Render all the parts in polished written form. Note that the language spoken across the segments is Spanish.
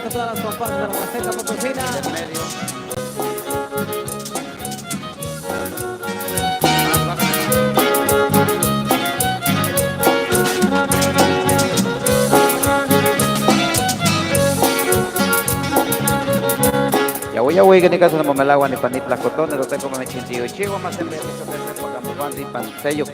a todas las comparsas de la Huasteca Potosina. En medio. Ya voy que ni caso de momelagua ni panitla cotones, lo tengo como me chintillo chivo más en vez de eso que pan sello.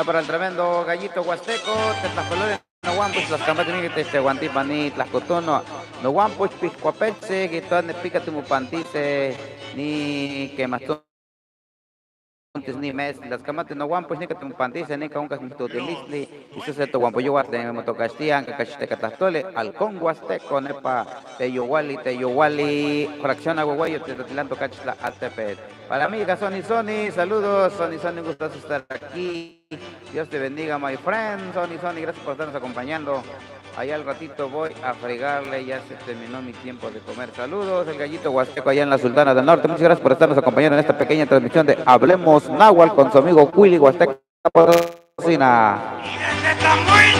Ya para el tremendo gallito huasteco, Tetlacolores, no guampus, las campanas de Guantipani, Tlacotono, no guampus, Piscuapetze, Gitone, Picatumupantice, ni Quemastón. Ni mes las camates no guampos ni que te pantice ni que un casmito de lisli y se to guampo yo guarte en motocastían que cachete catastole al con huasteco nepa te yowali fracciona guaguayo te tilanto cachla ATP para mí Sony saludos Sony gustoso estar aquí Dios te bendiga my friend Sony gracias por estarnos acompañando. Allá al ratito voy a fregarle, ya se terminó mi tiempo de comer. Saludos, el gallito huasteco allá en la Sultana del Norte. Muchas gracias por estarnos acompañando en esta pequeña transmisión de Hablemos Náhuatl con su amigo Willy Huasteco Cocina. Y desde Tamuín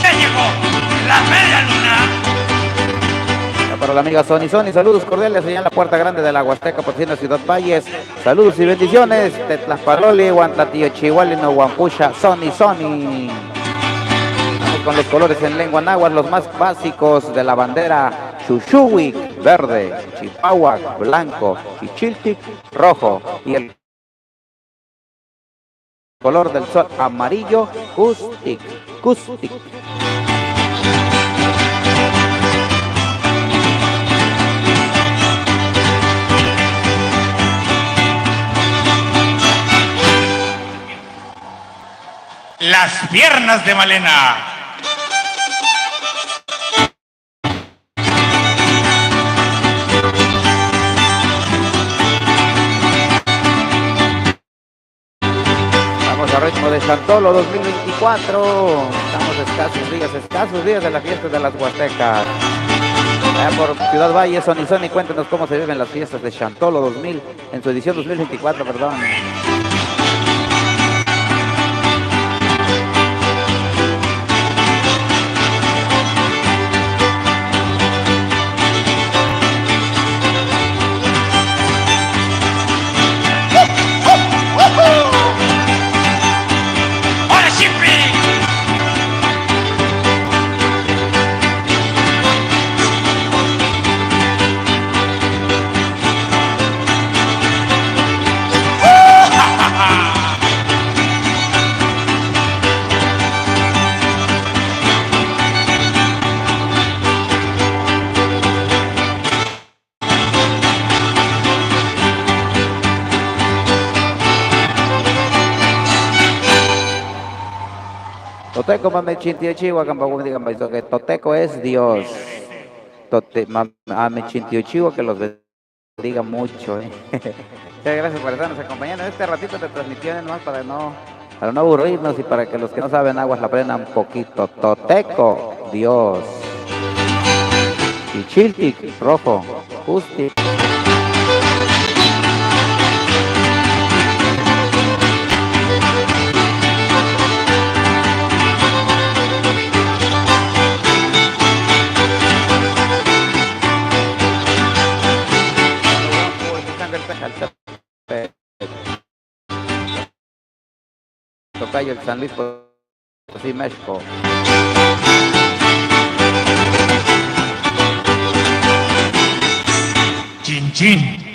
ya llegó la media luna. Para la amiga Sony, saludos cordiales allá en la Puerta Grande de la Huasteca Potosina, Ciudad Valles. Saludos y bendiciones. Tetlaspaloli, Huantlatillo, Chihuahua, no Huampusha, Sony. Con los colores en lengua náhuatl, los más básicos de la bandera: Xuxuhuic, verde; Chipahuac, blanco; Chichiltic, rojo; y el color del sol, amarillo, Custic. Las piernas de Malena. Vamos a ritmo de Chantolo 2024. Estamos escasos días de la fiesta de las Huastecas. Allá por Ciudad Valle, Sony, cuéntenos cómo se viven las fiestas de Chantolo 2000 en su edición 2024, perdón. Toteco mame chintio chihuahua campaguam digan que Toteco es Dios. Mame chintio chihuahua que los bendiga mucho. Muchas gracias por estarnos acompañando en este ratito de transmisiones nomás para no aburrirnos y para que los que no saben aguas la aprendan un poquito. Toteco, Dios. Chichiltic, rojo. Justi. Tocayo el San Luis Potosí, México. Chin.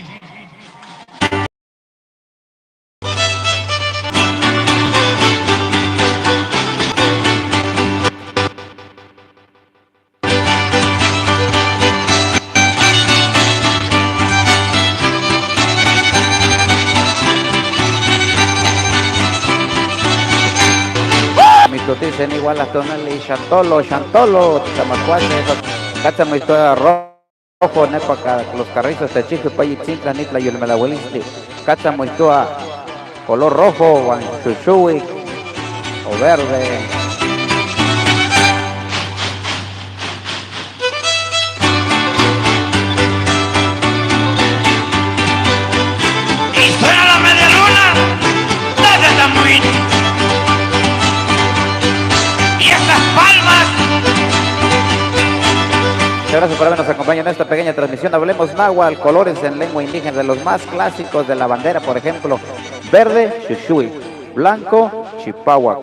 Dicen igual las tonales Chantolo, Tamacuache, Cáchamo historia rojo, Nepa, los carrizos de Chico, Payitzintla, Nitla y el Melahuelisti, Cáchamo historia color rojo, Xuxuhuic o verde. Y suena la media luna desde Tamuín. Palmas. Muchas gracias por habernos acompañado en esta pequeña transmisión. Hablemos náhuatl, colores en lengua indígena de los más clásicos de la bandera, por ejemplo, verde, Xuxuhuic; blanco, Chipahuac;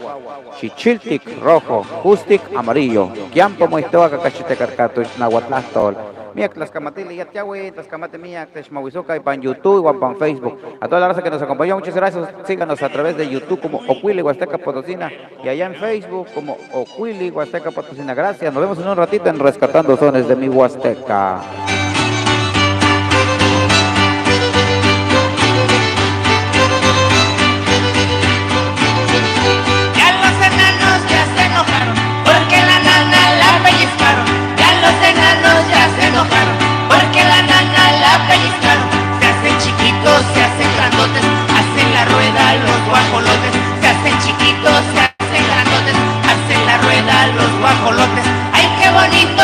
Chichiltic, rojo; Justic, amarillo; Quiampo, Moistoa, Cacachite, Carcato, Nahuatlastol; Miak Tlaxcamatili, Yatiahui, Tlaxcamate Miak, Texmahuizoca, y pan YouTube y pan Facebook. A toda la raza que nos acompañó, muchas gracias. Síganos a través de YouTube como Ocuili Huasteca Potosina y allá en Facebook como Ocuili Huasteca Potosina. Gracias, nos vemos en un ratito en Rescatando Sones de mi Huasteca. Ya los enanos ya se enojaron, porque la nana la pellizcaron. Ya los enanos ya se enojaron, porque la nana la pellizcaron. Se hacen chiquitos, se hacen grandotes, hacen la rueda los guajolotes.